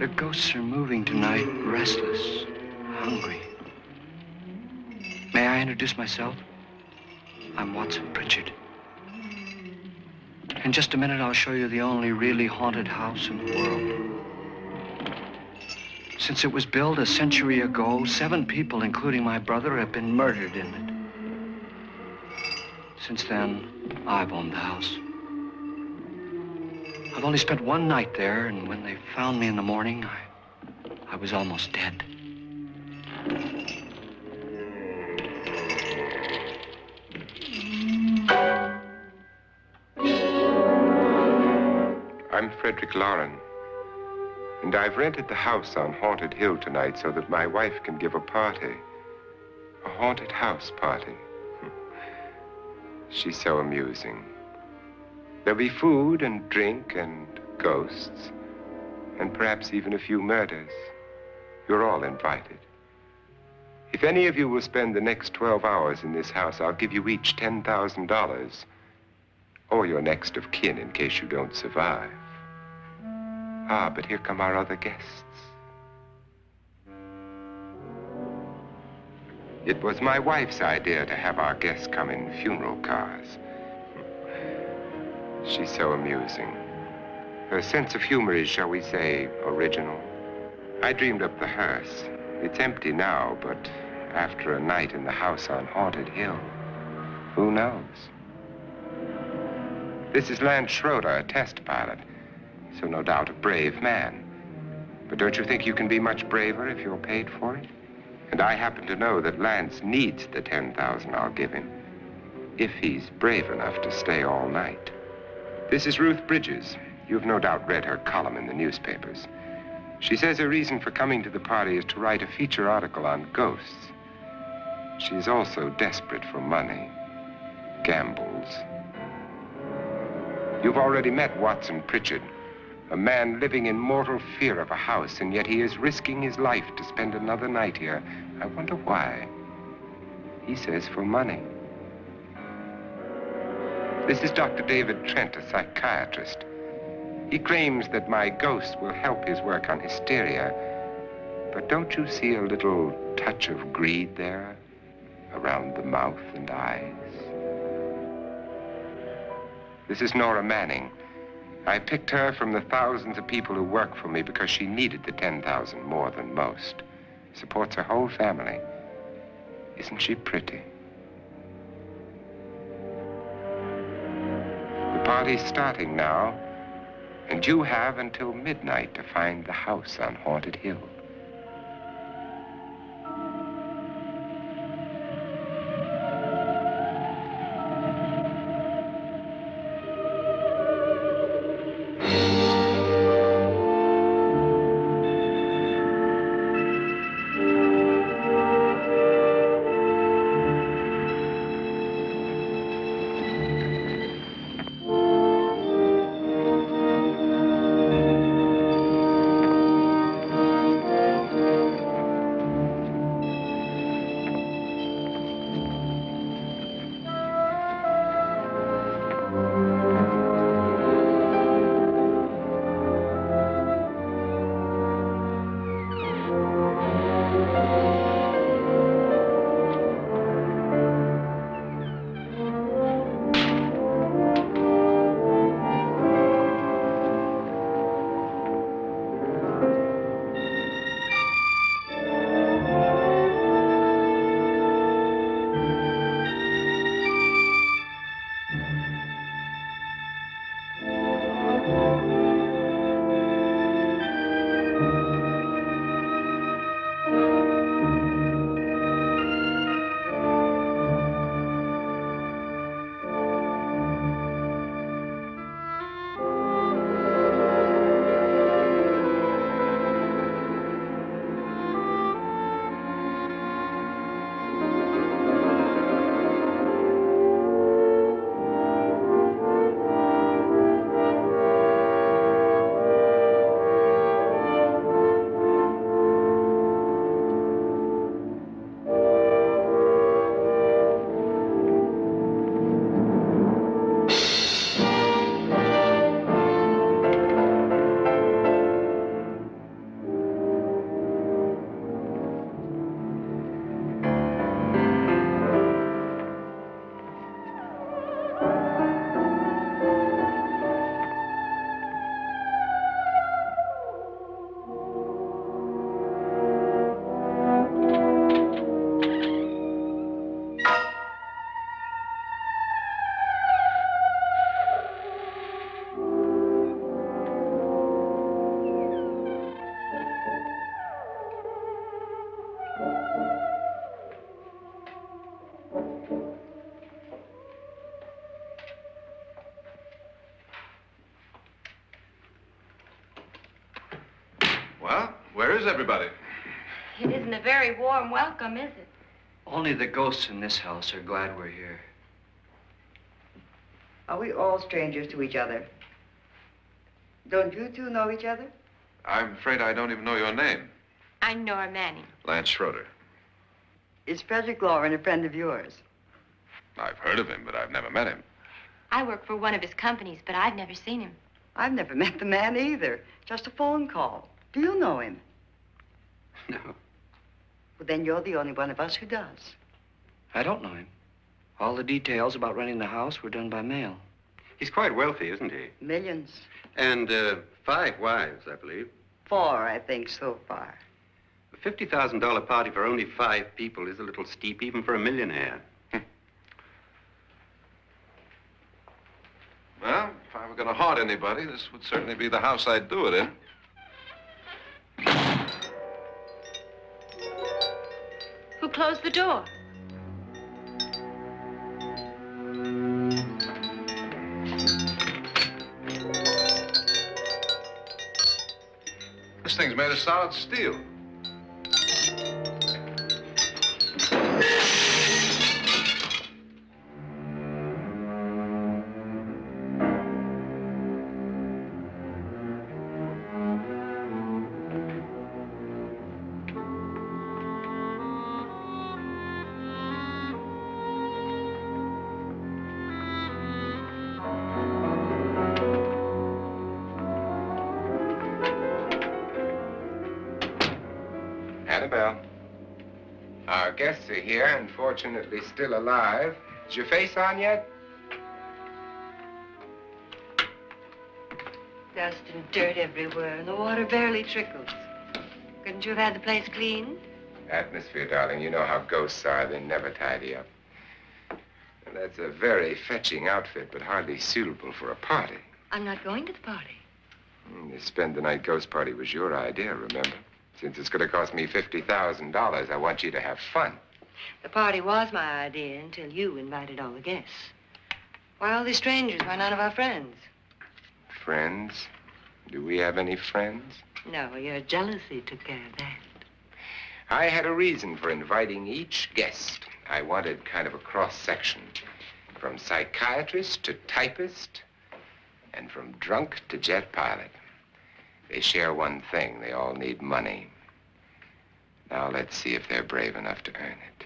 The ghosts are moving tonight, restless, hungry. May I introduce myself? I'm Watson Pritchard. In just a minute, I'll show you the only really haunted house in the world. Since it was built a century ago, 7 people, including my brother, have been murdered in it. Since then, I've owned the house. I've only spent one night there, and when they found me in the morning, I was almost dead. I'm Frederick Lauren, and I've rented the house on Haunted Hill tonight so that my wife can give a party. A haunted house party. She's so amusing. There'll be food and drink and ghosts, and perhaps even a few murders. You're all invited. If any of you will spend the next 12 hours in this house, I'll give you each $10,000, or your next of kin in case you don't survive. Ah, but here come our other guests. It was my wife's idea to have our guests come in funeral cars. She's so amusing. Her sense of humor is, shall we say, original. I dreamed up the hearse. It's empty now, but after a night in the house on Haunted Hill, who knows? This is Lance Schroeder, a test pilot, so no doubt a brave man. But don't you think you can be much braver if you're paid for it? And I happen to know that Lance needs the $10,000 I'll give him, if he's brave enough to stay all night. This is Ruth Bridges. You've no doubt read her column in the newspapers. She says her reason for coming to the party is to write a feature article on ghosts. She's also desperate for money, gambles. You've already met Watson Pritchard, a man living in mortal fear of a house, and yet he is risking his life to spend another night here. I wonder why. He says for money. This is Dr. David Trent, a psychiatrist. He claims that my ghost will help his work on hysteria. But don't you see a little touch of greed there around the mouth and eyes? This is Nora Manning. I picked her from the thousands of people who work for me because she needed the $10,000 more than most. Supports her whole family. Isn't she pretty? The party's starting now, and you have until midnight to find the house on Haunted Hill. Well, where is everybody? It isn't a very warm welcome, is it? Only the ghosts in this house are glad we're here. Are we all strangers to each other? Don't you two know each other? I'm afraid I don't even know your name. I'm Nora Manning. Lance Schroeder. Is Frederick Lauren a friend of yours? I've heard of him, but I've never met him. I work for one of his companies, but I've never seen him. I've never met the man either. Just a phone call. Do you know him? No, Well, then you're the only one of us who does. I don't know him. All the details about renting the house were done by mail. He's quite wealthy, isn't he? Millions. And 5 wives, I believe. 4, I think, so far. A $50,000 party for only 5 people is a little steep, even for a millionaire. Well, if I were going to haunt anybody, this would certainly be the house I'd do it in. Who closed the door? This thing's made of solid steel. Annabelle, our guests are here, unfortunately still alive. Is your face on yet? Dust and dirt everywhere, and the water barely trickles. Couldn't you have had the place cleaned? Atmosphere, darling. You know how ghosts are. They never tidy up. And that's a very fetching outfit, but hardly suitable for a party. I'm not going to the party. The spend-the-night ghost party was your idea, remember? Since it's going to cost me $50,000, I want you to have fun. The party was my idea until you invited all the guests. Why all these strangers? Why none of our friends? Friends? Do we have any friends? No, your jealousy took care of that. I had a reason for inviting each guest. I wanted kind of a cross-section. From psychiatrist to typist, and from drunk to jet pilot. They share one thing. They all need money. Now let's see if they're brave enough to earn it.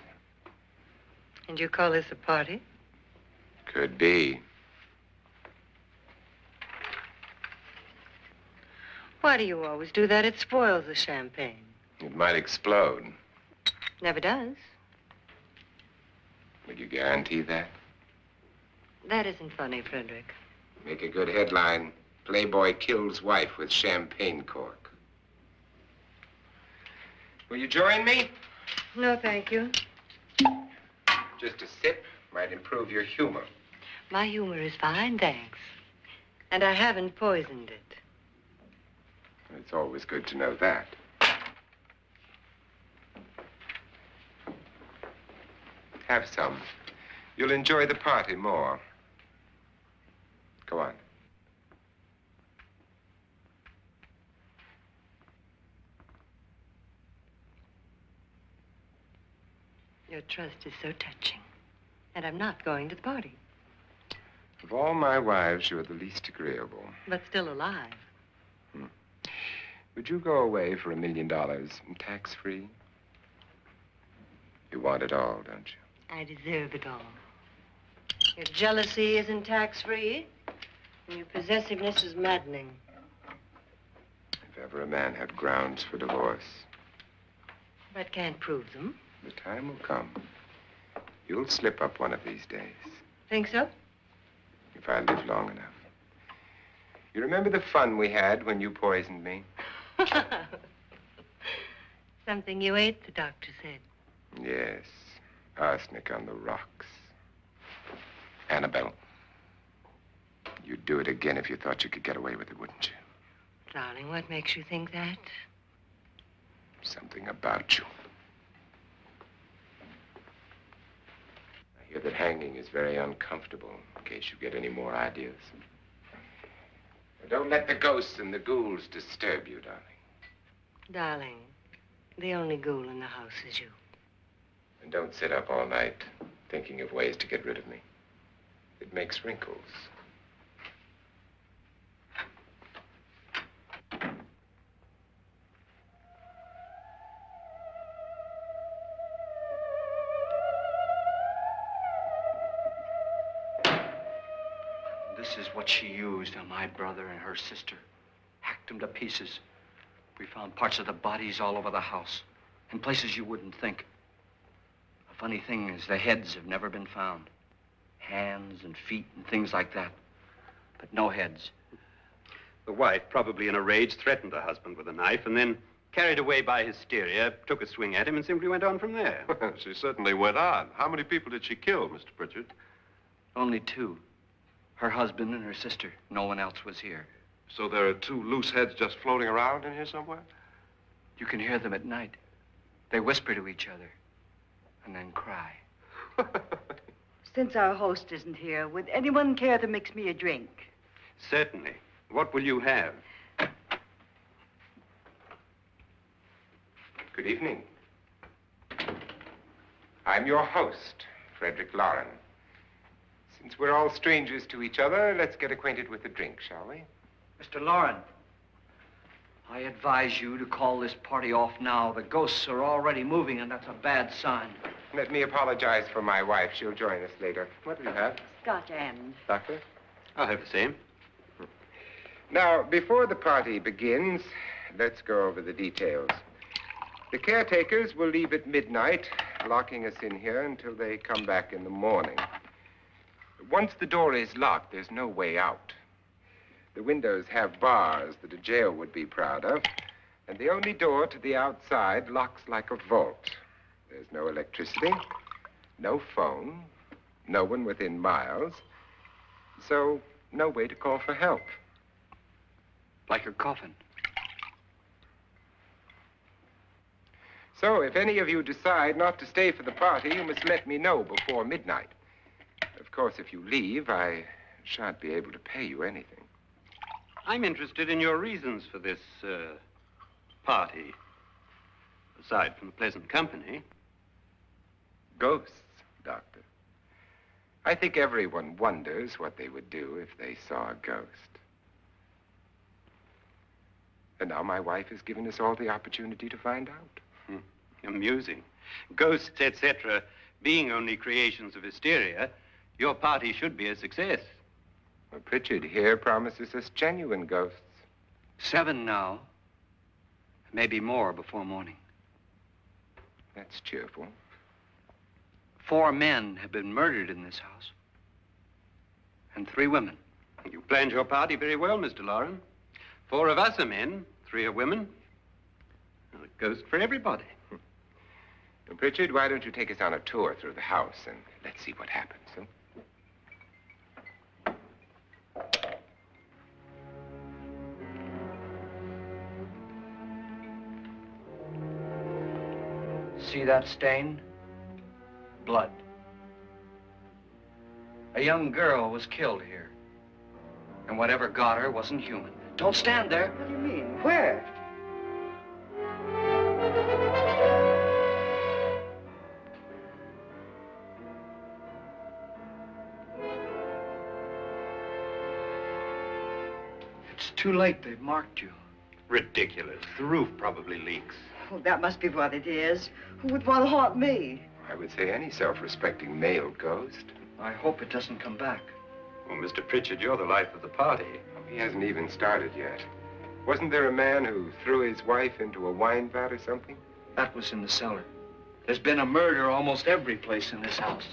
And you call this a party? Could be. Why do you always do that? It spoils the champagne. It might explode. Never does. Would you guarantee that? That isn't funny, Frederick. Make a good headline. Playboy kills wife with champagne cork. Will you join me? No, thank you. Just a sip might improve your humor. My humor is fine, thanks. And I haven't poisoned it. It's always good to know that. Have some. You'll enjoy the party more. Go on. Your trust is so touching. And I'm not going to the party. Of all my wives, you're the least agreeable. But still alive. Would you go away for $1 million and tax-free? You want it all, don't you? I deserve it all. Your jealousy isn't tax-free, and your possessiveness is maddening. If ever a man had grounds for divorce, But can't prove them. the time will come. You'll slip up one of these days, Think so? if I live long enough. You remember the fun we had when you poisoned me? Something you ate, the doctor said. Yes, arsenic on the rocks. Annabelle, you'd do it again if you thought you could get away with it, wouldn't you? Darling, what makes you think that? Something about you. I hear that hanging is very uncomfortable, in case you get any more ideas. Don't let the ghosts and the ghouls disturb you, darling. Darling, the only ghoul in the house is you. And don't sit up all night thinking of ways to get rid of me. It makes wrinkles. This is what she used on my brother and her sister. Hacked them to pieces. We found parts of the bodies all over the house, in places you wouldn't think. The funny thing is, the heads have never been found. Hands and feet and things like that. But no heads. The wife, probably in a rage, threatened the husband with a knife and then, carried away by hysteria, took a swing at him and simply went on from there. She certainly went on. How many people did she kill, Mr. Pritchard? Only two. Her husband and her sister. No one else was here. So there are two loose heads just floating around in here somewhere? You can hear them at night. They whisper to each other and then cry. Since our host isn't here, would anyone care to mix me a drink? Certainly. What will you have? Good evening. I'm your host, Frederick Loren. Since we're all strangers to each other, let's get acquainted with a drink, shall we? Mr. Loren, I advise you to call this party off now. The ghosts are already moving, and that's a bad sign. Let me apologize for my wife. She'll join us later. What do you have? Scotch and. Doctor? I'll have the same. Now, before the party begins, let's go over the details. The caretakers will leave at midnight, locking us in here until they come back in the morning. Once the door is locked, there's no way out. The windows have bars that a jail would be proud of, and the only door to the outside locks like a vault. There's no electricity, no phone, no one within miles, so no way to call for help. Like a coffin. So if any of you decide not to stay for the party, you must let me know before midnight. Of course, if you leave, I shan't be able to pay you anything. I'm interested in your reasons for this, party. Aside from the pleasant company. Ghosts, Doctor. I think everyone wonders what they would do if they saw a ghost. And now my wife has given us all the opportunity to find out. Amusing. Ghosts, etc., being only creations of hysteria, your party should be a success. Well, Pritchard here promises us genuine ghosts. 7 now. Maybe more before morning. That's cheerful. 4 men have been murdered in this house. And 3 women. You planned your party very well, Mr. Loren. 4 of us are men, 3 are women. Well, a ghost for everybody. Well, Pritchard, why don't you take us on a tour through the house and let's see what happens, huh? See that stain? Blood. A young girl was killed here. And whatever got her wasn't human. Don't stand there. What do you mean? Where? It's too late. They've marked you. Ridiculous. The roof probably leaks. Oh, that must be what it is. Who would want to haunt me? I would say any self-respecting male ghost. I hope it doesn't come back. Well, Mr. Pritchard, you're the life of the party. He hasn't even started yet. Wasn't there a man who threw his wife into a wine vat or something? That was in the cellar. There's been a murder almost every place in this house.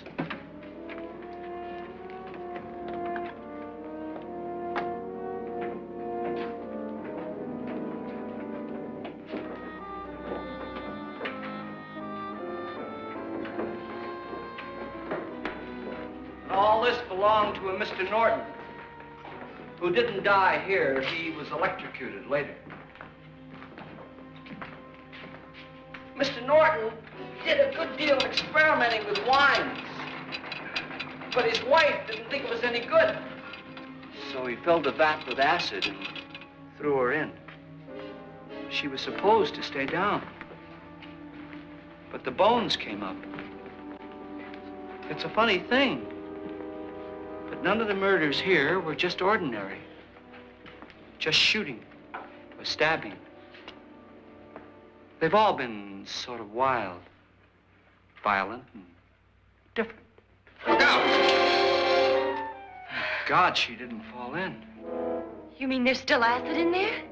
All this belonged to a Mr. Norton, who didn't die here. He was electrocuted later. Mr. Norton did a good deal of experimenting with wines, but his wife didn't think it was any good. So he filled the vat with acid and threw her in. She was supposed to stay down. But the bones came up. It's a funny thing. But none of the murders here were just ordinary. Just shooting or stabbing. They've all been sort of wild, violent, and different. Look out! Thank God she didn't fall in. You mean there's still acid in there?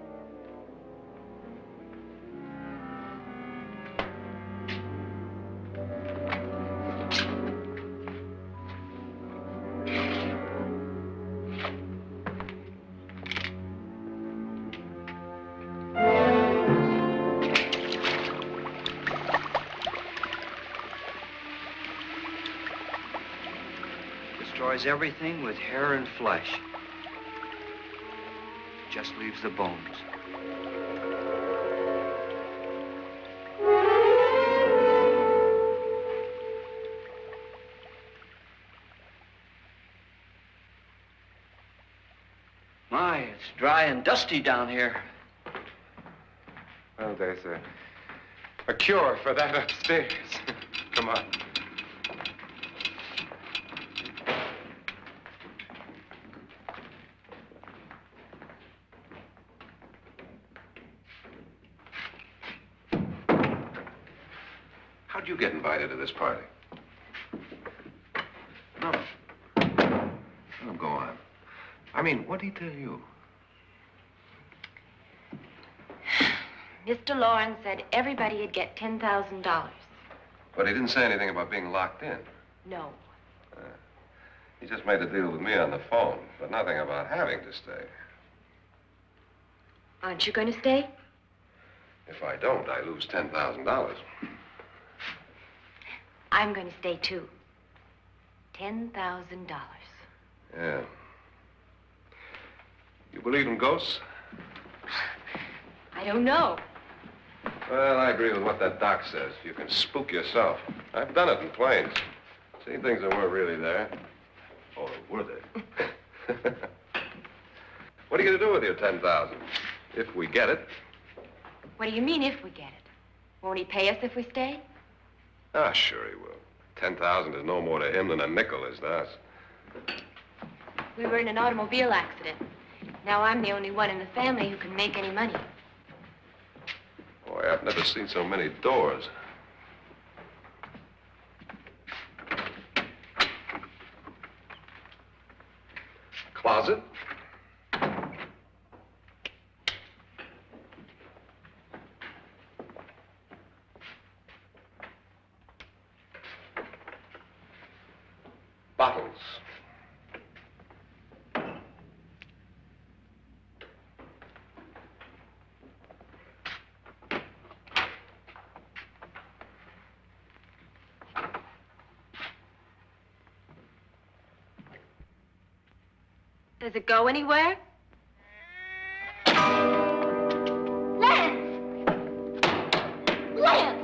Destroys everything with hair and flesh. Just leaves the bones. My, it's dry and dusty down here. Well, there's a cure for that upstairs. Come on. How'd you get invited to this party? No. Oh, go on. I mean, what'd he tell you? Mr. Lawrence said everybody'd get $10,000. But he didn't say anything about being locked in. No. He just made a deal with me on the phone, but nothing about having to stay. Aren't you going to stay? If I don't, I lose $10,000. I'm going to stay, too. $10,000. Yeah. You believe in ghosts? I don't know. Well, I agree with what that doc says. You can spook yourself. I've done it in planes. Seen things that weren't really there. Or were they? What are you going to do with your $10,000? If we get it. What do you mean, if we get it? Won't he pay us if we stay? Ah, sure he will. 10,000 is no more to him than a nickel is to us. We were in an automobile accident. Now I'm the only one in the family who can make any money. Boy, I've never seen so many doors. Closet. Bottles. Does it go anywhere? Lance! Lance!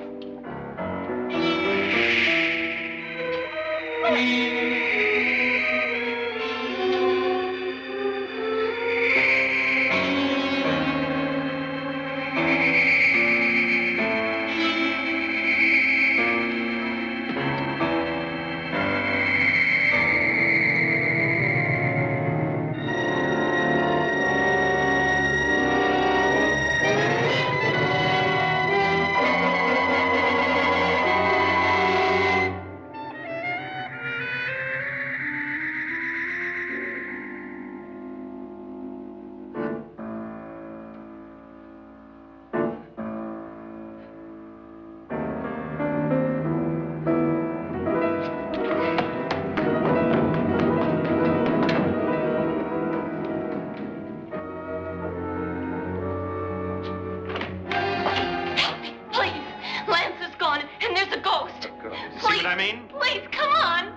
Please, come on.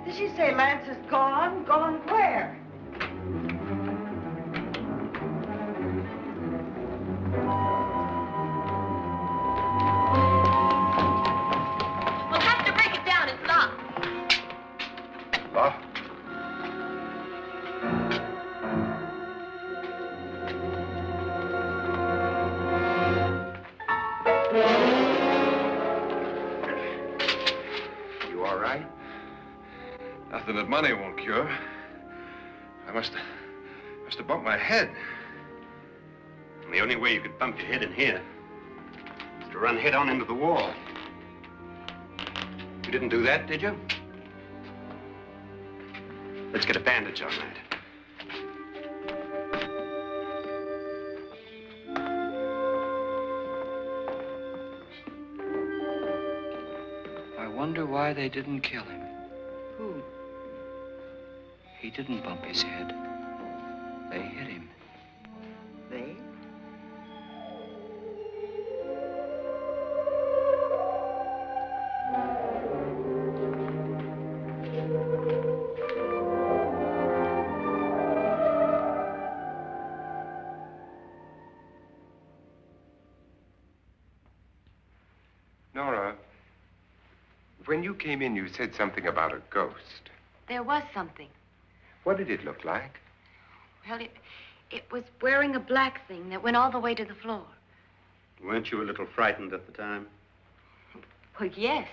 Did she say Lance is gone? Gone where? We'll have to break it down. It's locked. Locked? something that money won't cure. I must have bumped my head. The only way you could bump your head in here is to run head on into the wall. You didn't do that, did you? Let's get a bandage on that. I wonder why they didn't kill him. Who? He didn't bump his head. They hit him. They? Nora, when you came in, you said something about a ghost. There was something. What did it look like? Well, it was wearing a black thing that went all the way to the floor. Weren't you a little frightened at the time? Well, yes.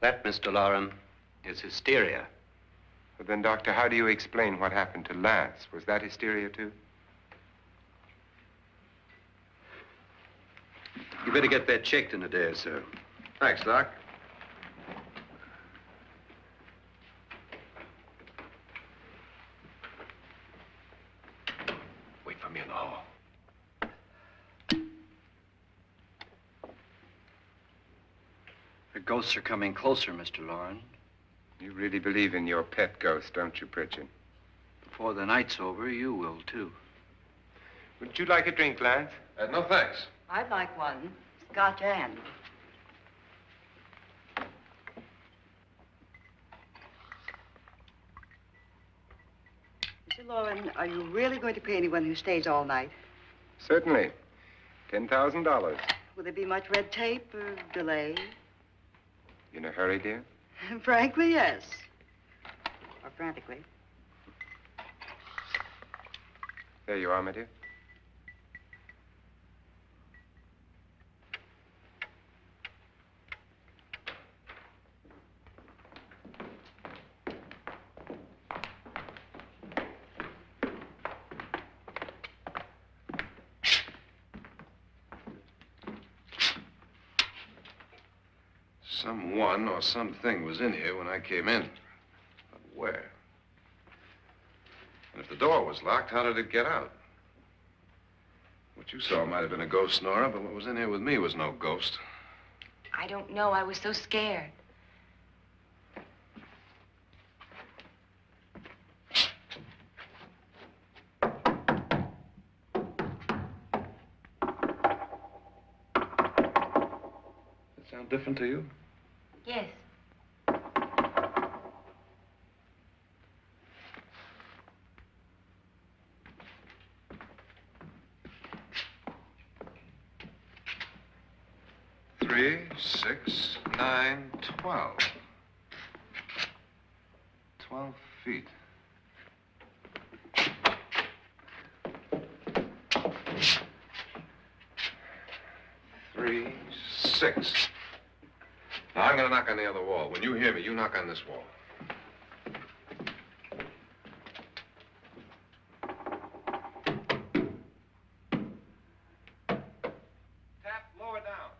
That, Mr. Loren, is hysteria. But then, Doctor, how do you explain what happened to Lance? Was that hysteria, too? You better get that checked in a day or so. Thanks, Doc. Wait for me in the hall. The ghosts are coming closer, Mr. Loren. You really believe in your pet ghost, don't you, Pritchard? Before the night's over, you will, too. Would you like a drink, Lance? No, thanks. I'd like one. Scotch and. Mr. Loren, are you really going to pay anyone who stays all night? Certainly. $10,000. Will there be much red tape or delay? In a hurry, dear? Frankly, yes. Or frantically. There you are, my dear. Someone or something was in here when I came in. But where? And if the door was locked, how did it get out? What you saw might have been a ghost, Nora, but what was in here with me was no ghost. I don't know. I was so scared. Does it sound different to you? Yes. Three, 6, 9, 12. 12 feet. Three, 6. Now, I'm going to knock on the other wall. When you hear me, you knock on this wall. Tap lower down.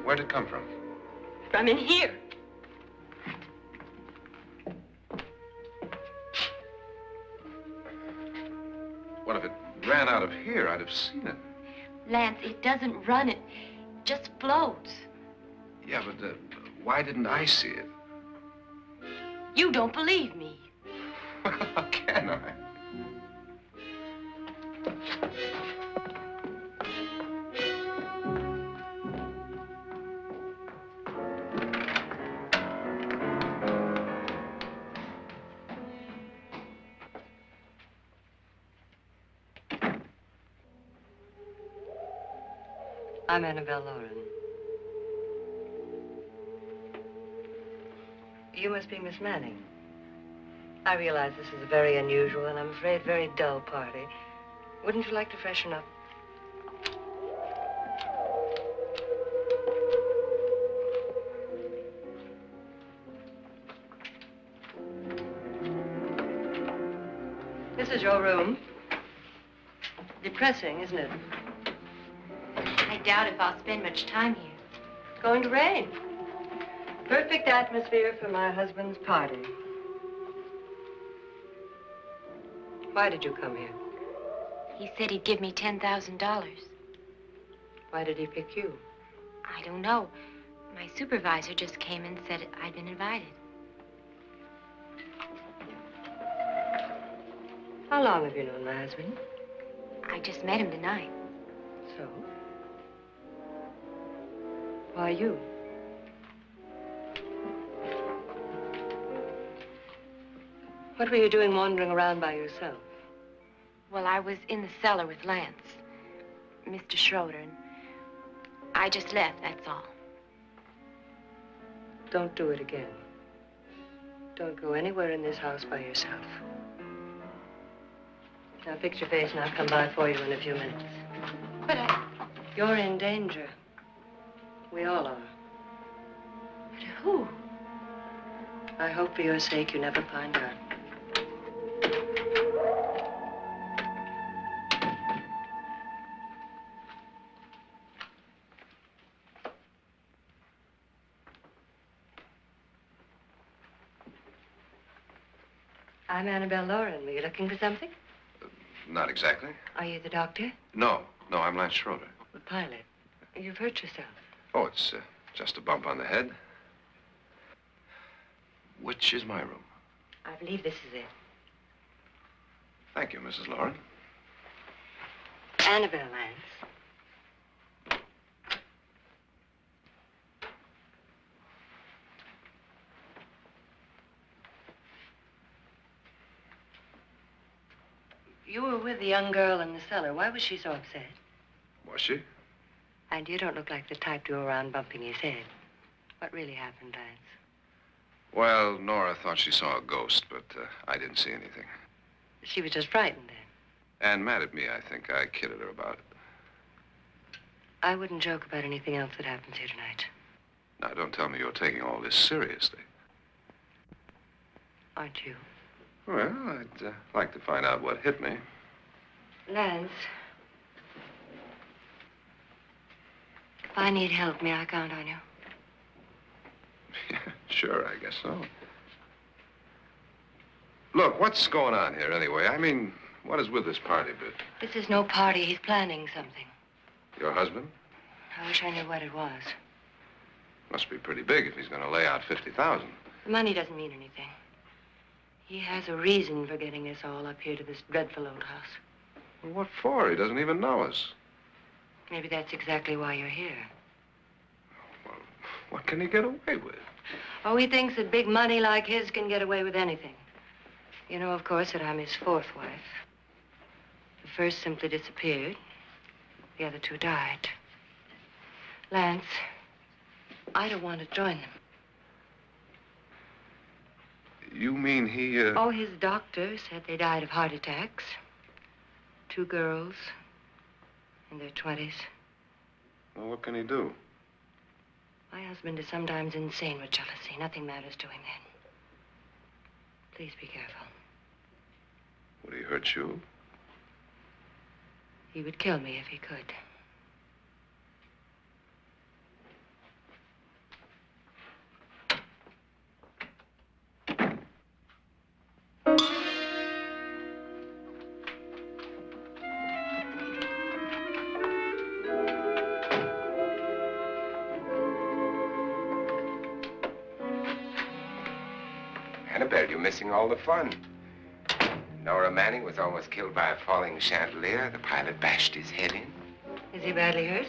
Where'd it come from? From in here. What if it ran out of here? I'd have seen it. Lance, it doesn't run. It just floats. Yeah, but why didn't I see it? You don't believe me. How can I? I'm Annabelle Lauren. You must be Miss Manning. I realize this is a very unusual and I'm afraid very dull party. Wouldn't you like to freshen up? This is your room. Depressing, isn't it? I doubt if I'll spend much time here. It's going to rain. Perfect atmosphere for my husband's party. Why did you come here? He said he'd give me $10,000. Why did he pick you? I don't know. My supervisor just came and said I'd been invited. How long have you known my husband? I just met him tonight. So? Why you? What were you doing wandering around by yourself? Well, I was in the cellar with Lance, Mr. Schroeder, and I just left, that's all. Don't do it again. Don't go anywhere in this house by yourself. Now fix your face and I'll come by for you in a few minutes. But You're in danger. We all are. But who? I hope for your sake you never find out. I'm Annabelle Lauren. Were you looking for something? Not exactly. Are you the doctor? No, I'm Lance Schroeder. The pilot. You've hurt yourself. Oh, it's just a bump on the head. Which is my room? I believe this is it. Thank you, Mrs. Lauren. Annabelle Lance. You were with the young girl in the cellar. Why was she so upset? Was she? And you don't look like the type to go around bumping his head. What really happened, Lance? Well, Nora thought she saw a ghost, but I didn't see anything. She was just frightened then. And mad at me, I think. I kidded her about it. I woun't joke about anything else that happens here tonight. Now, don't tell me you're taking all this seriously. Aren't you? Well, I'd like to find out what hit me. Lance. If I need help, may I count on you? Yeah, sure, I guess so. Look, what's going on here anyway? I mean, what is with this party bit? This is no party. He's planning something. Your husband? I wish I knew what it was. Must be pretty big if he's going to lay out 50,000. The money doesn't mean anything. He has a reason for getting us all up here to this dreadful old house. Well, what for? He doesn't even know us. Maybe that's exactly why you're here. Well, what can he get away with? Oh, he thinks that big money like his can get away with anything. You know, of course, that I'm his fourth wife. The first simply disappeared. The other two died. Lance, I don't want to join them. You mean he, Oh, his doctor said they died of heart attacks. 2 girls in their 20s. Well, what can he do? My husband is sometimes insane with jealousy. Nothing matters to him then. Please be careful. Would he hurt you? He would kill me if he could. Annabelle, you're missing all the fun. Nora Manning was almost killed by a falling chandelier. The pilot bashed his head in. Is he badly hurt?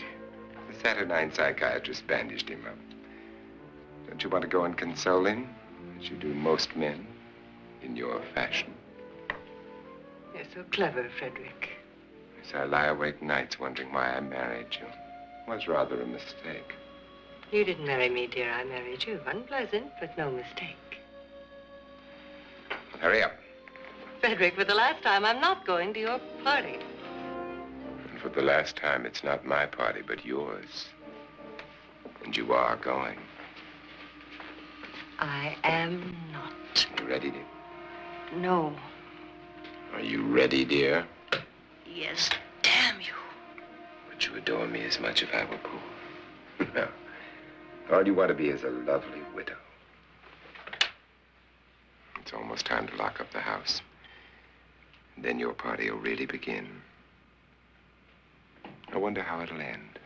The Saturnine psychiatrist bandaged him up. Don't you want to go and console him, as you do most men, in your fashion? You're so clever, Frederick. So I lie awake nights wondering why I married you. was rather a mistake. You didn't marry me, dear. I married you. Unpleasant, but no mistake. Hurry up. Frederick, for the last time, I'm not going to your party. And for the last time, it's not my party, but yours. And you are going. I am not. You ready, dear? No. Are you ready, dear? Yes, damn you. Would you adore me as much if I were poor? No. All you want to be is a lovely widow. It's almost time to lock up the house. And then your party will really begin. I wonder how it'll end.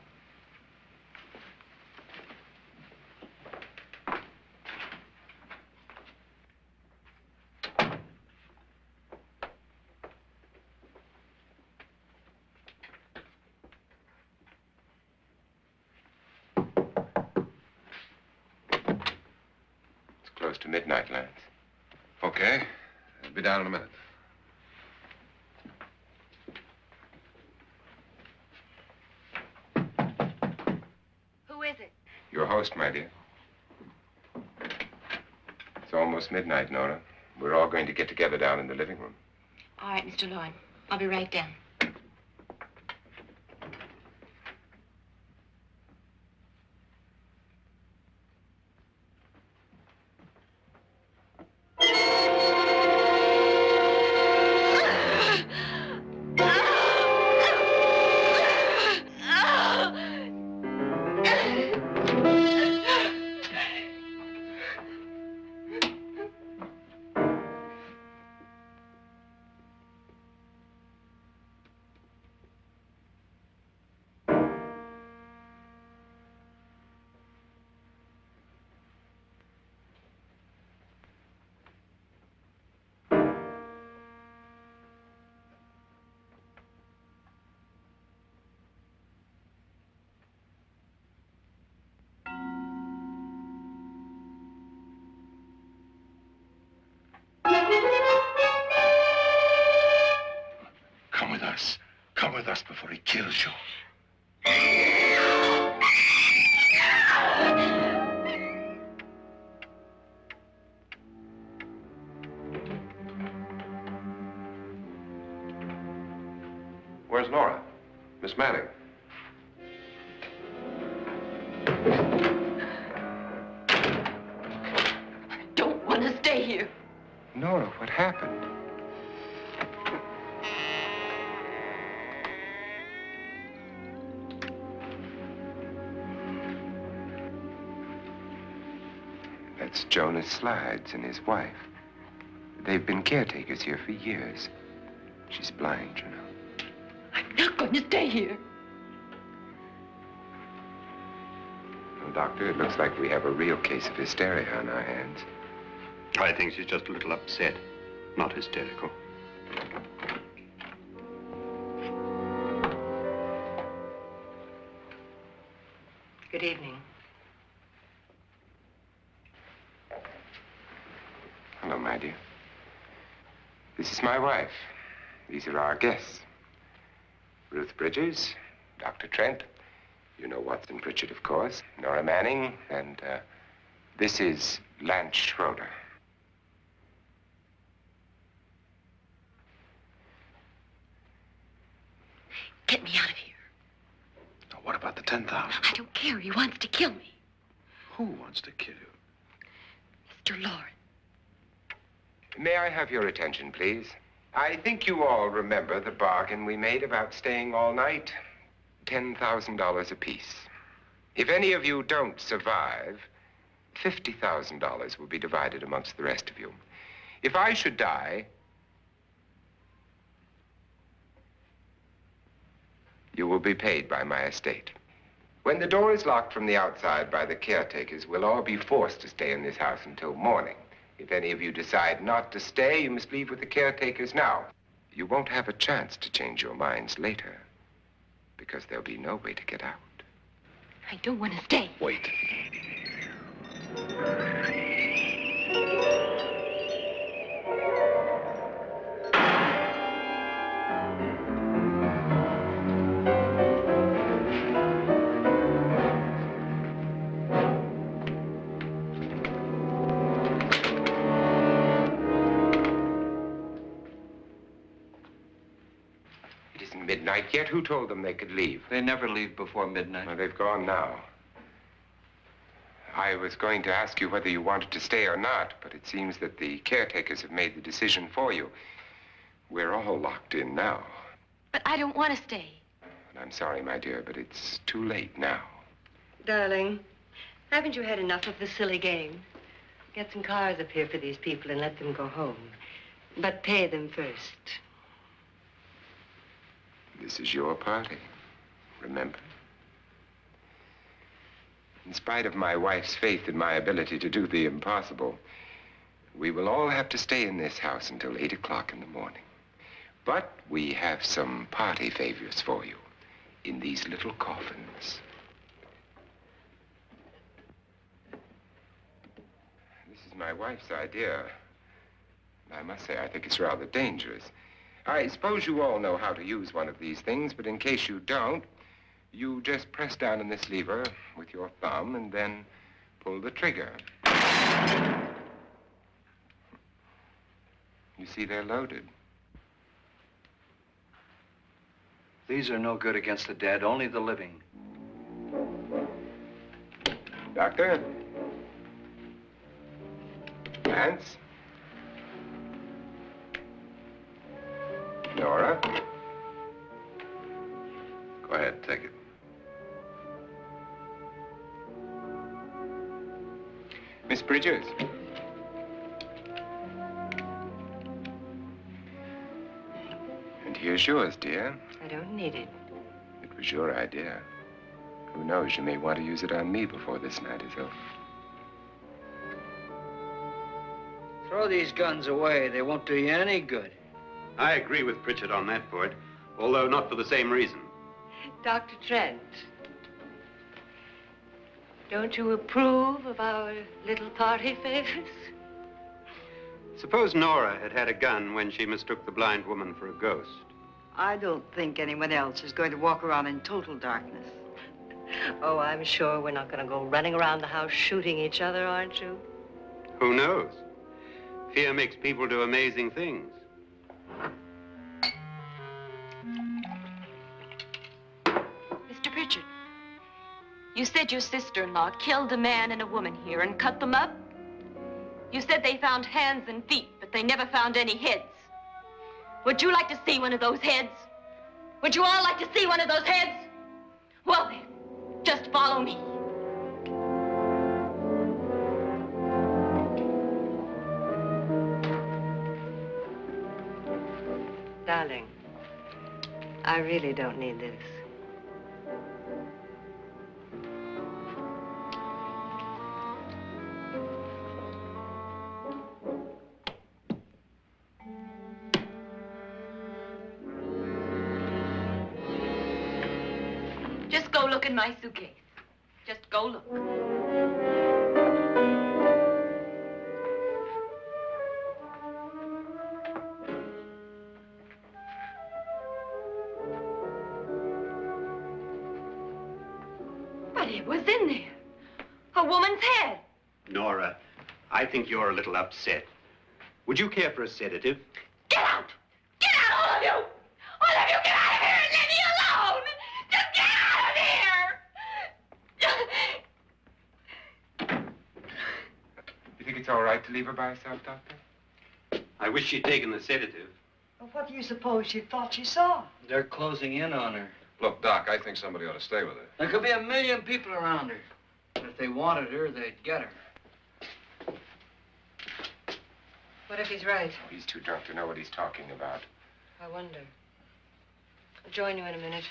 It's close to midnight, Lance. Okay. I'll be down in a minute. Who is it? Your host, my dear. It's almost midnight, Nora. We're all going to get together down in the living room. All right, Mr. Lloyd. I'll be right down. Come with us before he kills you. Where's Nora? Miss Manning. I don't want to stay here. Nora, what happened? That's Jonas Slides and his wife. They've been caretakers here for years. She's blind, you know. I'm not going to stay here. Well, Doctor, it looks like we have a real case of hysteria on our hands. I think she's just a little upset, not hysterical. Good evening. Hello, my dear. This is my wife. These are our guests. Ruth Bridges, Dr. Trent. You know Watson Pritchard, of course. Nora Manning, and this is Lance Schroeder. Get me out of here. Now, what about the 10,000? I don't care. He wants to kill me. Who wants to kill you? Mr. Lawrence. May I have your attention, please? I think you all remember the bargain we made about staying all night. $10,000 apiece. If any of you don't survive, $50,000 will be divided amongst the rest of you. If I should die, you will be paid by my estate. When the door is locked from the outside by the caretakers, we'll all be forced to stay in this house until morning. If any of you decide not to stay, you must leave with the caretakers now. You won't have a chance to change your minds later, because there'll be no way to get out. I don't want to stay. Wait. isn't midnight yet. Who told them they could leave? They never leave before midnight. Well, they've gone now. I was going to ask you whether you wanted to stay or not, but it seems that the caretakers have made the decision for you. We're all locked in now. But I don't want to stay. And I'm sorry, my dear, but it's too late now. Darling, haven't you had enough of the silly game? Get some cars up here for these people and let them go home. But pay them first. This is your party, remember? In spite of my wife's faith in my ability to do the impossible, we will all have to stay in this house until 8 o'clock in the morning. But we have some party favors for you in these little coffins. This is my wife's idea. And I must say, I think it's rather dangerous. I suppose you all know how to use one of these things, but in case you don't, you just press down on this lever with your thumb and then pull the trigger. You see, they're loaded. These are no good against the dead, only the living. Doctor? Lance? Nora? Go ahead, take it. Miss Bridges? And here's yours, dear. I don't need it. It was your idea. Who knows, you may want to use it on me before this night is over. Throw these guns away. They won't do you any good. I agree with Pritchard on that point, although not for the same reason. Dr. Trent, don't you approve of our little party favors? Suppose Nora had had a gun when she mistook the blind woman for a ghost. I don't think anyone else is going to walk around in total darkness. Oh, I'm sure we're not going to go running around the house shooting each other, aren't you? Who knows? Fear makes people do amazing things. Mr. Pritchard, you said your sister-in-law killed a man and a woman here and cut them up? You said they found hands and feet, but they never found any heads. Would you like to see one of those heads? Would you all like to see one of those heads? Well then, just follow me. Darling, I really don't need this. Just go look in my suitcase. Just go look. But it was in there. A woman's head. Nora, I think you're a little upset. Would you care for a sedative? Get out! Get out, all of you! All of you, get out of here and leave me alone! Just get out of here! You think it's all right to leave her by herself, Doctor? I wish she'd taken the sedative. Well, what do you suppose she thought she saw? They're closing in on her. Look, Doc, I think somebody ought to stay with her. There could be 1,000,000 people around her. But if they wanted her, they'd get her. What if he's right? Oh, he's too drunk to know what he's talking about. I wonder. I'll join you in a minute.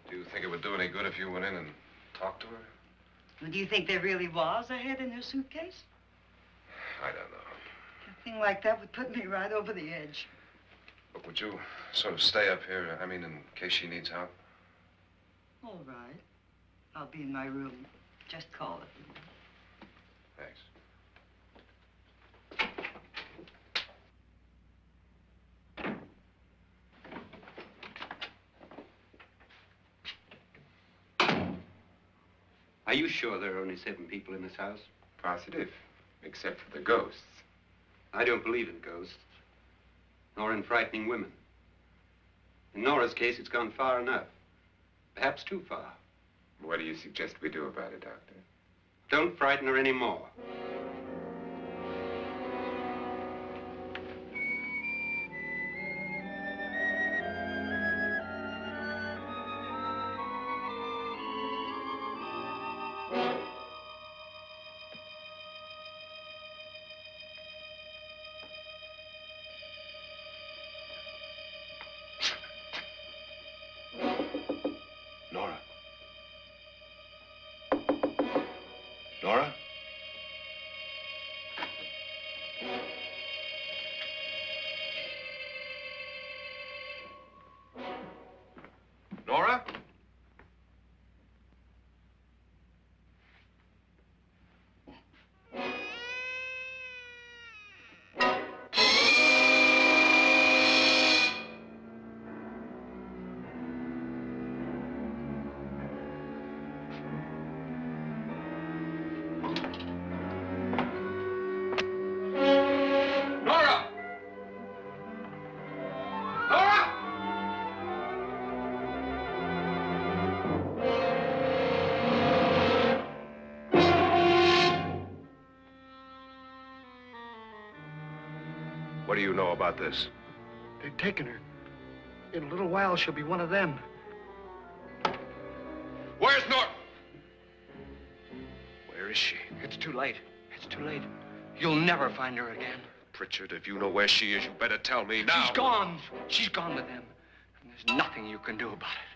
Do you think it would do any good if you went in and talked to her? Well, do you think there really was a head in her suitcase? I don't know. A thing like that would put me right over the edge. But would you sort of stay up here, I mean, in case she needs help? All right. I'll be in my room. Just call it. Thanks. Are you sure there are only 7 people in this house? Positive, except for the ghosts. I don't believe in ghosts, nor in frightening women. In Nora's case, it's gone far enough. Perhaps too far. What do you suggest we do about it, Doctor? Don't frighten her anymore. Nora? Nora? Nora? Nora! Nora! What do you know about this? They've taken her. In a little while, she'll be one of them. Where's Nora? Where is she? It's too late. It's too late. You'll never find her again. Pritchard, if you know where she is, you better tell me now. She's gone. She's gone with them. And there's nothing you can do about it.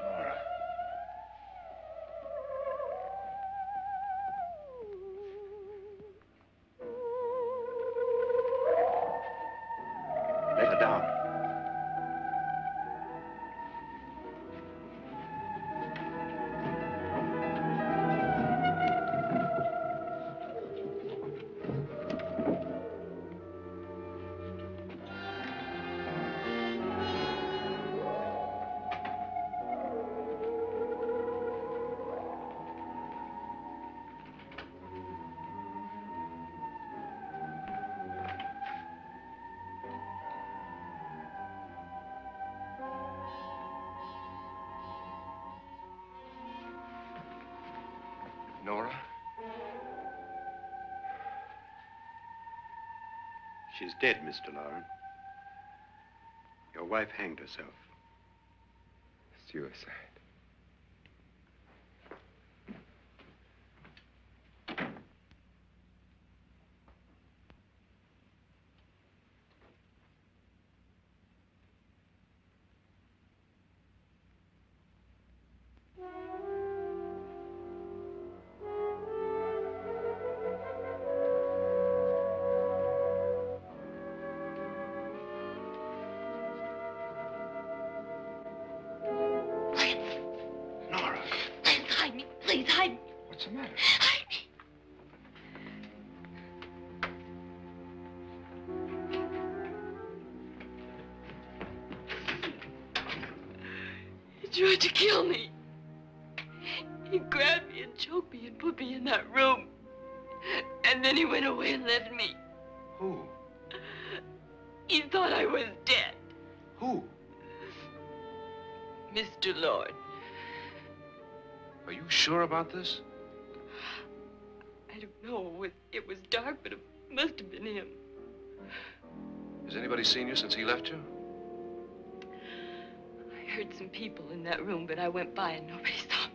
Nora. Let her down. Nora? She's dead, Mr. Lauren. Your wife hanged herself. Suicide. Nora, Please hide me. Please hide me. what's the matter? Hide me. He tried to kill me. He grabbed me and choked me and put me in that room. And then he went away and left me. Who? He thought I was dead. Who? Mr. Lord. Are you sure about this? I don't know. It was dark, but it must have been him. Has anybody seen you since he left you? I heard some people in that room, but I went by and nobody saw me.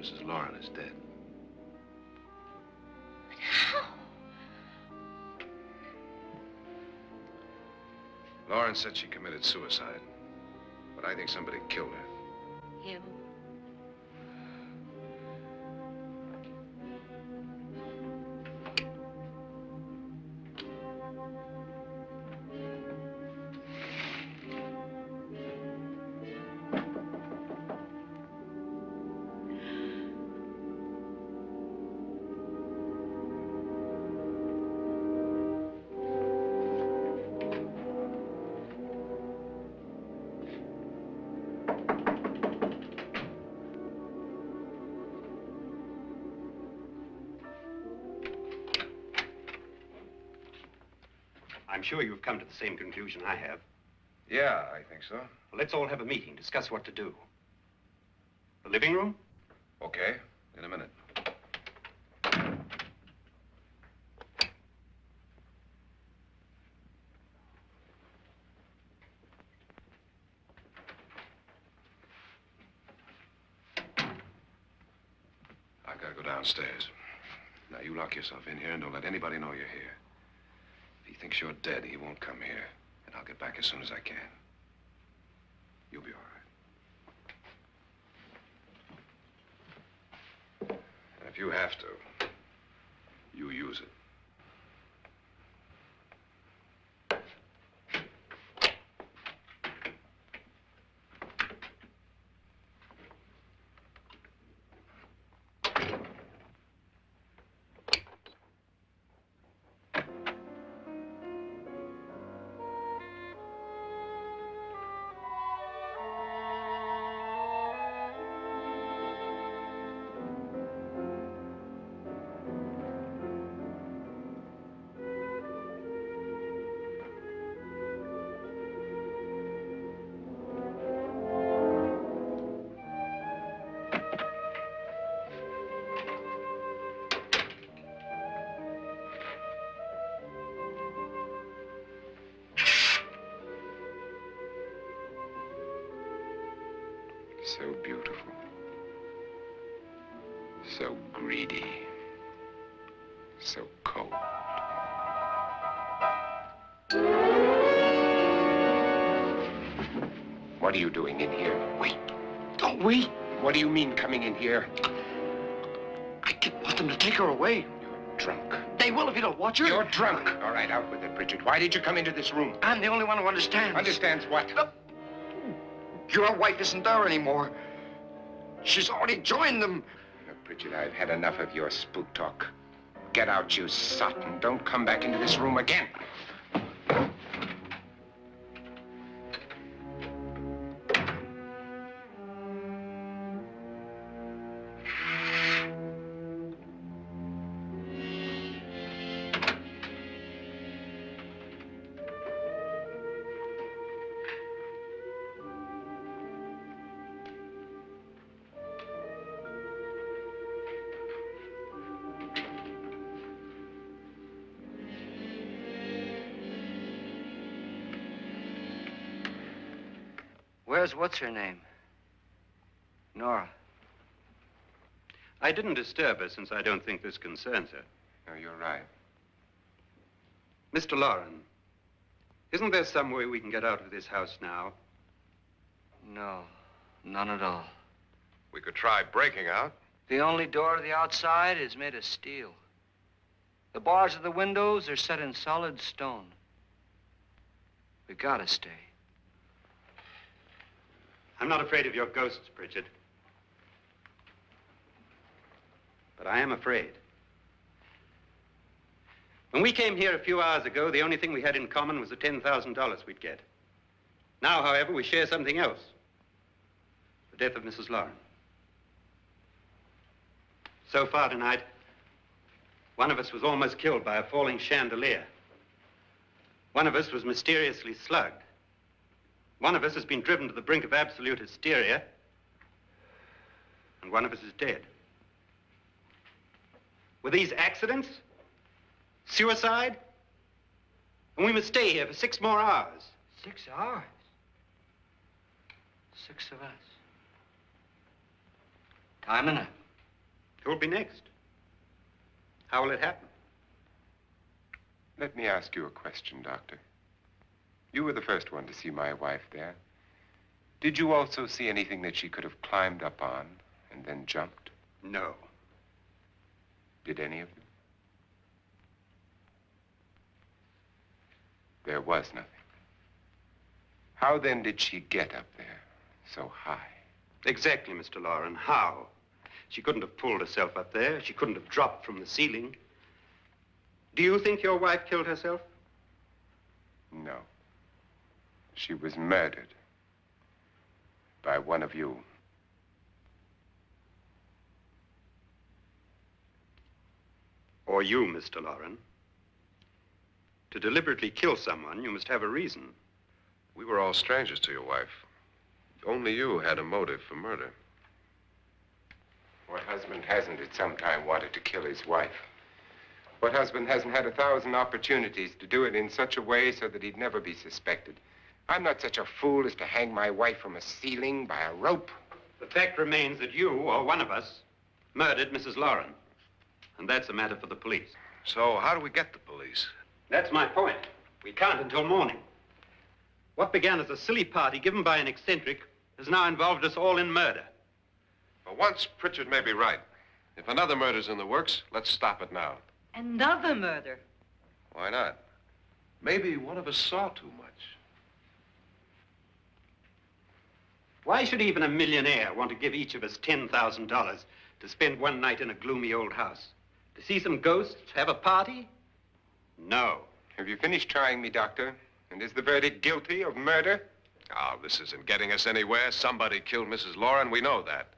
Mrs. Lauren is dead. But how? Lauren said she committed suicide, but I think somebody killed her. Him? I'm sure you've come to the same conclusion I have. Yeah, I think so. Well, let's all have a meeting, discuss what to do. The living room? Okay, in a minute. I've got to go downstairs. Now, you lock yourself in here and don't let anybody know you're here. If he thinks you're dead, he won't come here. And I'll get back as soon as I can. You'll be all right. And if you have to, you use it. So beautiful. So greedy. So cold. What are you doing in here? Wait, don't we? What do you mean coming in here? I didn't want them to take her away. You're drunk. They will if you don't watch her. You're drunk. All right, out with it, Bridget. Why did you come into this room? I'm the only one who understands. Understands what? Your wife isn't there anymore. She's already joined them. Look, Bridget, I've had enough of your spook talk. Get out, you sot, and don't come back into this room again. Where's what's-her-name? Nora. I didn't disturb her since I don't think this concerns her. No, you're right. Mr. Loren, isn't there some way we can get out of this house now? No, none at all. We could try breaking out. The only door to the outside is made of steel. The bars of the windows are set in solid stone. We gotta stay. I'm not afraid of your ghosts, Bridget. But I am afraid. When we came here a few hours ago, the only thing we had in common was the $10,000 we'd get. Now, however, we share something else. The death of Mrs. Loren. So far tonight, one of us was almost killed by a falling chandelier. One of us was mysteriously slugged. One of us has been driven to the brink of absolute hysteria, and one of us is dead. Were these accidents? Suicide? And we must stay here for 6 more hours. 6 hours? 6 of us. Time enough. Who'll be next? How will it happen? Let me ask you a question, Doctor. You were the first one to see my wife there. Did you also see anything that she could have climbed up on and then jumped? No. Did any of you? There was nothing. How then did she get up there so high? Exactly, Mr. Loren. How? She couldn't have pulled herself up there. She couldn't have dropped from the ceiling. Do you think your wife killed herself? No. She was murdered by one of you. Or you, Mr. Loren. To deliberately kill someone, you must have a reason. We were all strangers to your wife. Only you had a motive for murder. What husband hasn't at some time wanted to kill his wife? What husband hasn't had 1,000 opportunities to do it in such a way so that he'd never be suspected? I'm not such a fool as to hang my wife from a ceiling by a rope. The fact remains that you, or one of us, murdered Mrs. Lauren. And that's a matter for the police. So how do we get the police? That's my point. We can't until morning. What began as a silly party given by an eccentric has now involved us all in murder. For once, Pritchard may be right. If another murder's in the works, let's stop it now. Another murder? Why not? Maybe one of us saw too much. Why should even a millionaire want to give each of us $10,000 to spend one night in a gloomy old house? To see some ghosts, have a party? No. Have you finished trying me, Doctor? And is the verdict guilty of murder? Oh, this isn't getting us anywhere. Somebody killed Mrs. Lauren. We know that.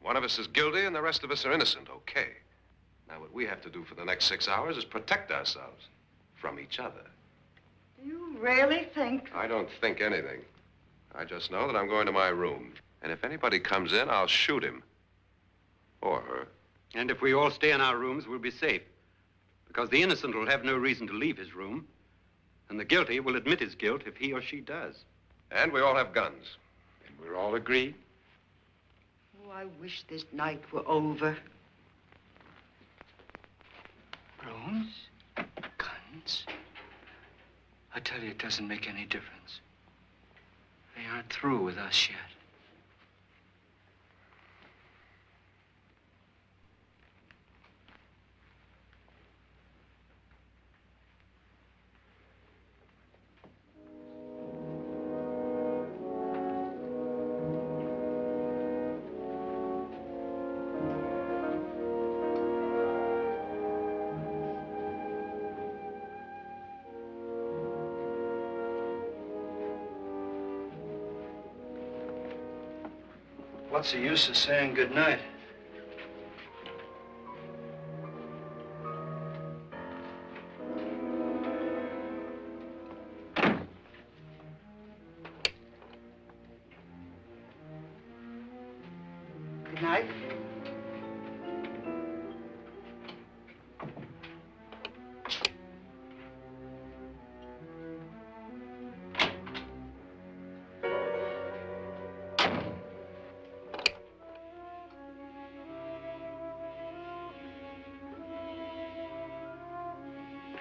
One of us is guilty and the rest of us are innocent, okay. Now, what we have to do for the next 6 hours is protect ourselves from each other. Do you really think? I don't think anything. I just know that I'm going to my room. And if anybody comes in, I'll shoot him. Or her. And if we all stay in our rooms, we'll be safe. Because the innocent will have no reason to leave his room. And the guilty will admit his guilt if he or she does. And we all have guns. And we're all agreed? Oh, I wish this night were over. Brooms? Guns? I tell you, it doesn't make any difference. They aren't through with us yet. What's the use of saying goodnight? Good night.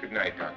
Good night, Doctor.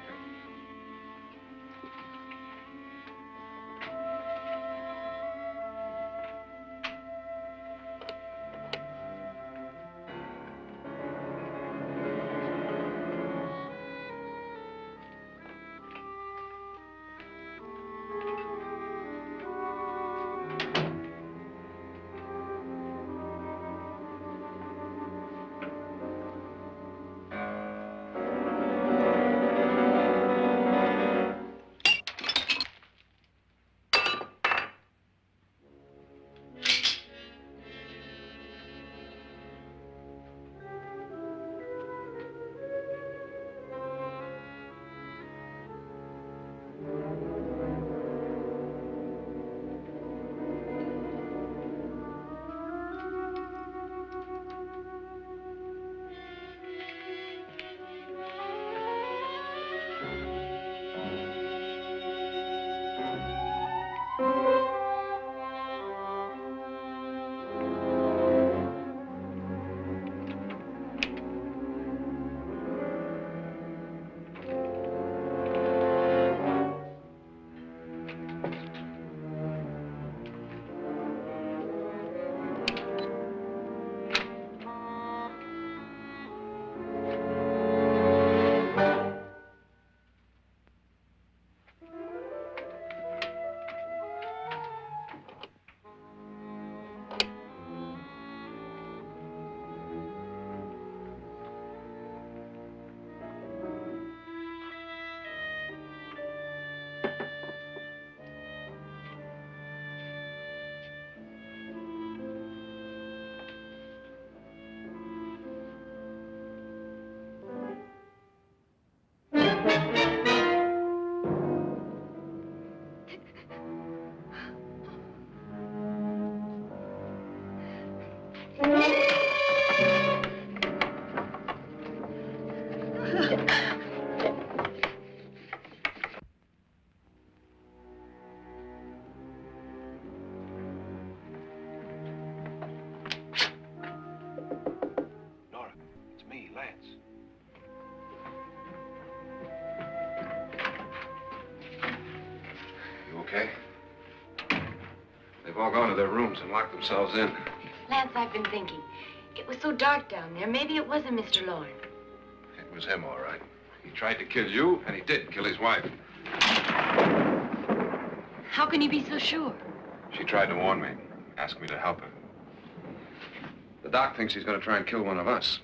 Nora, it's me, Lance. You okay? They've all gone to their rooms and locked themselves in. Lance, I've been thinking. It was so dark down there. Maybe it wasn't Mr. Lorne. It was him, all right. He tried to kill you, and he did kill his wife. How can you be so sure? She tried to warn me, asked me to help her. The doc thinks he's going to try and kill one of us.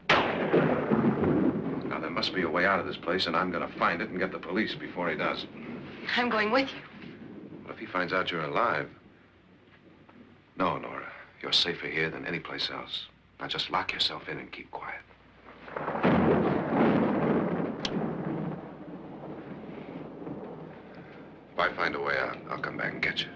Now, there must be a way out of this place, and I'm going to find it and get the police before he does. I'm going with you. Well, if he finds out you're alive... No, Nora. You're safer here than any place else. Now, just lock yourself in and keep quiet. If I find a way out, I'll come back and get you.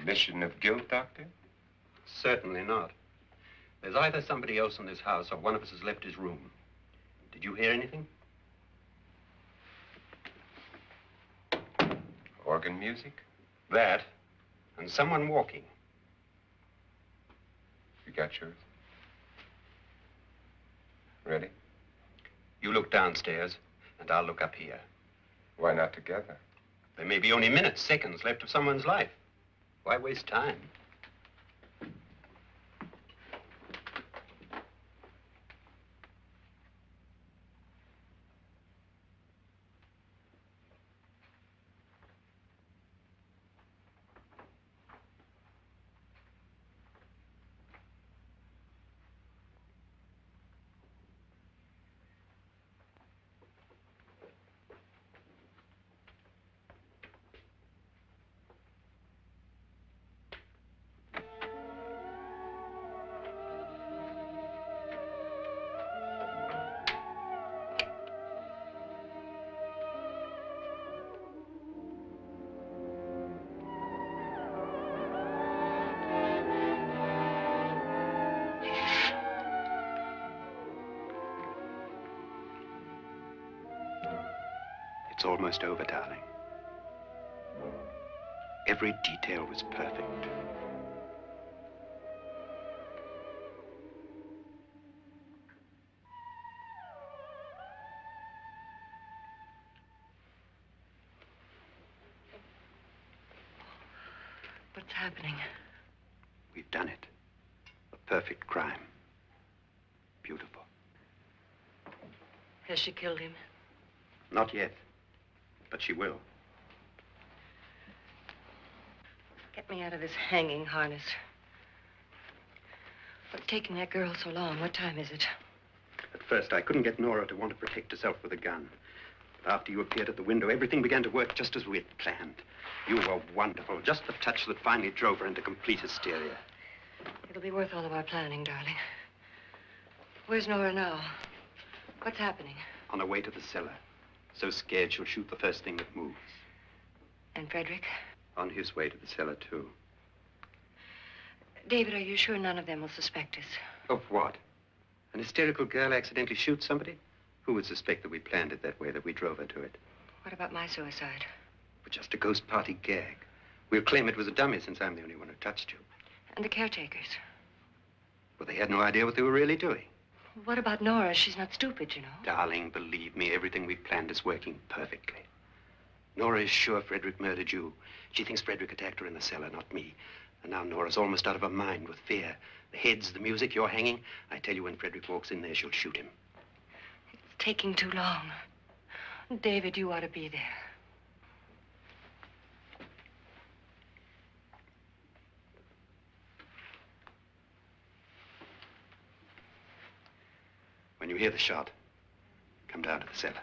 admission of guilt, Doctor? Certainly not. There's either somebody else in this house or one of us has left his room. Did you hear anything? Organ music? That, and someone walking. You got yours? Ready? You look downstairs, and I'll look up here. Why not together? There may be only minutes, seconds left of someone's life. Why waste time? It's almost over, darling. Every detail was perfect. What's happening? We've done it. A perfect crime. Beautiful. Has she killed him? Not yet, but she will. Get me out of this hanging harness. What's taking that girl so long? What time is it? At first, I couldn't get Nora to want to protect herself with a gun. But after you appeared at the window, everything began to work just as we had planned. You were wonderful. Just the touch that finally drove her into complete hysteria. It'll be worth all of our planning, darling. Where's Nora now? What's happening? On her way to the cellar. So scared she'll shoot the first thing that moves. And Frederick? On his way to the cellar, too. David, are you sure none of them will suspect us? Of what? An hysterical girl accidentally shoots somebody? Who would suspect that we planned it that way, that we drove her to it? What about my suicide? But just a ghost party gag. We'll claim it was a dummy since I'm the only one who touched you. And the caretakers? Well, they had no idea what they were really doing. What about Nora? She's not stupid, you know. Darling, believe me, everything we've planned is working perfectly. Nora is sure Frederick murdered you. She thinks Frederick attacked her in the cellar, not me. And now Nora's almost out of her mind with fear. The heads, the music, you're hanging. I tell you, when Frederick walks in there, she'll shoot him. It's taking too long. David, you ought to be there. When you hear the shot, come down to the cellar.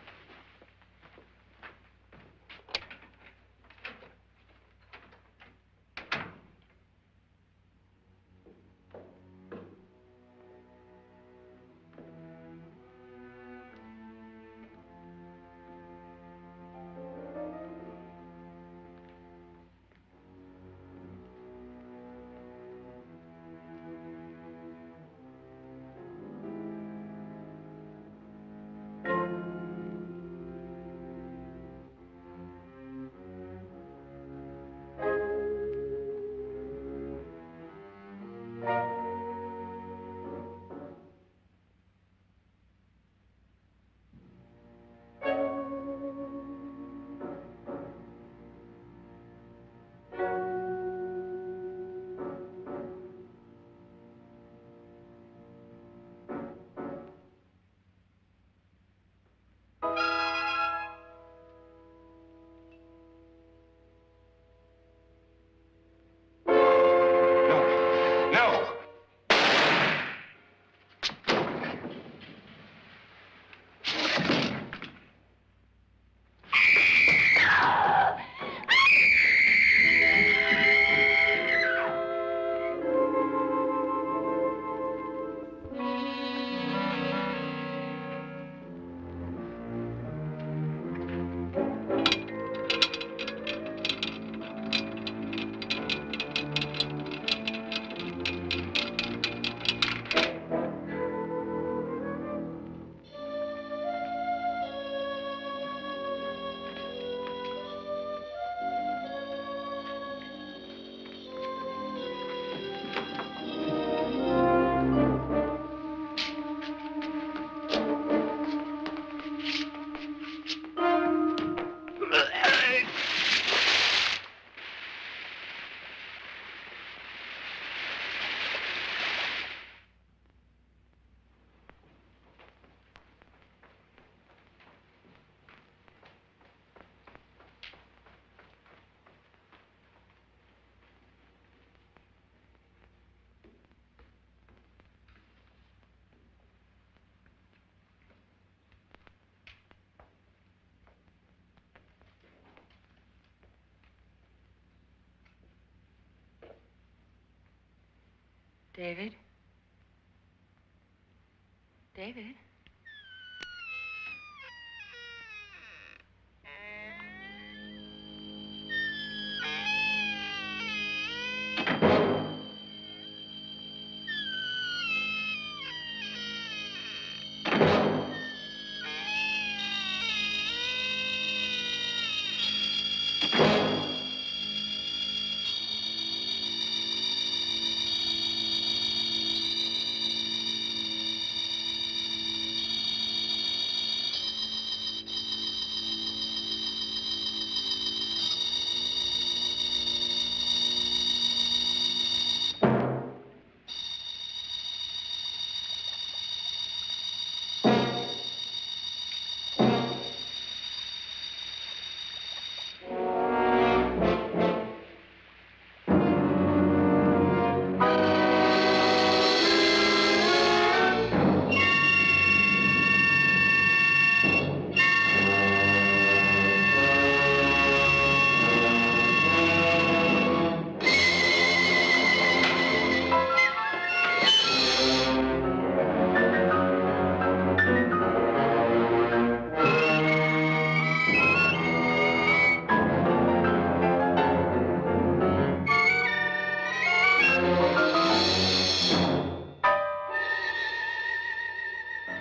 David? David?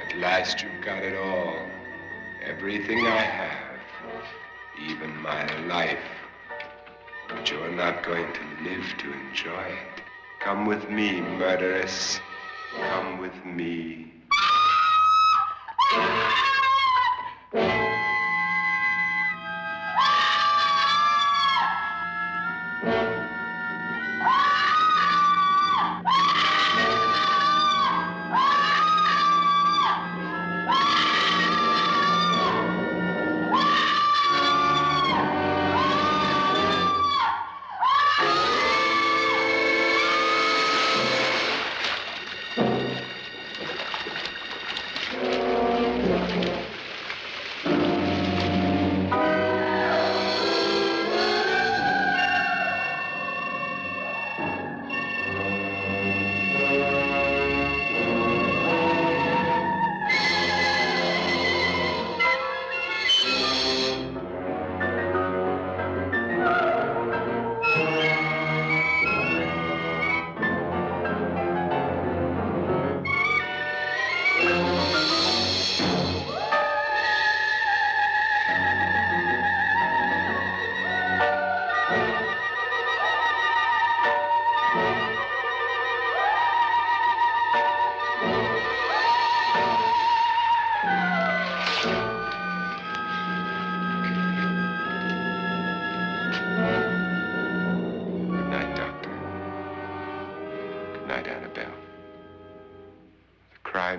At last you've got it all. Everything I have. Even my life. But you're not going to live to enjoy it. Come with me, murderess. Come with me.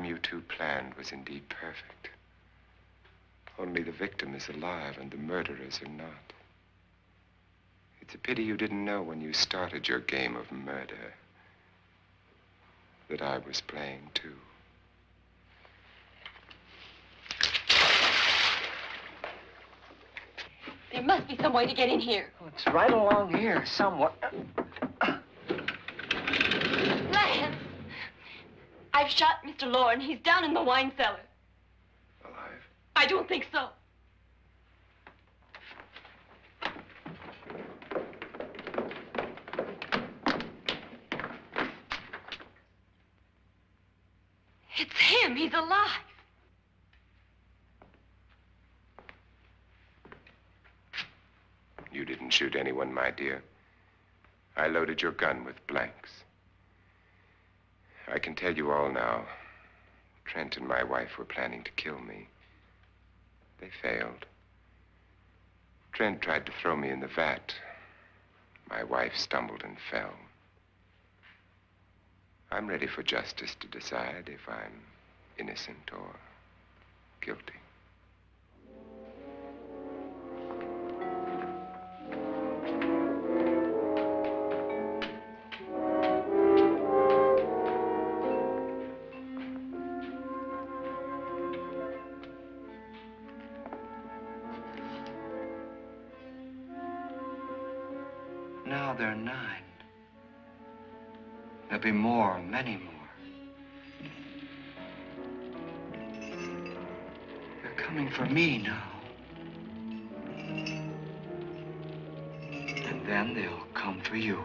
You two planned was indeed perfect. Only the victim is alive and the murderers are not. It's a pity you didn't know when you started your game of murder that I was playing too. There must be some way to get in here. Well, it's right along here, somewhere. Lance! I've shot Mr. Loren. He's down in the wine cellar. Alive? I don't think so. It's him. He's alive. You didn't shoot anyone, my dear. I loaded your gun with blanks. I can tell you all now. Trent and my wife were planning to kill me. They failed. Trent tried to throw me in the vat. My wife stumbled and fell. I'm ready for justice to decide if I'm innocent or guilty. Now they're 9. be more, many more. They're coming for me now. And then they'll come for you.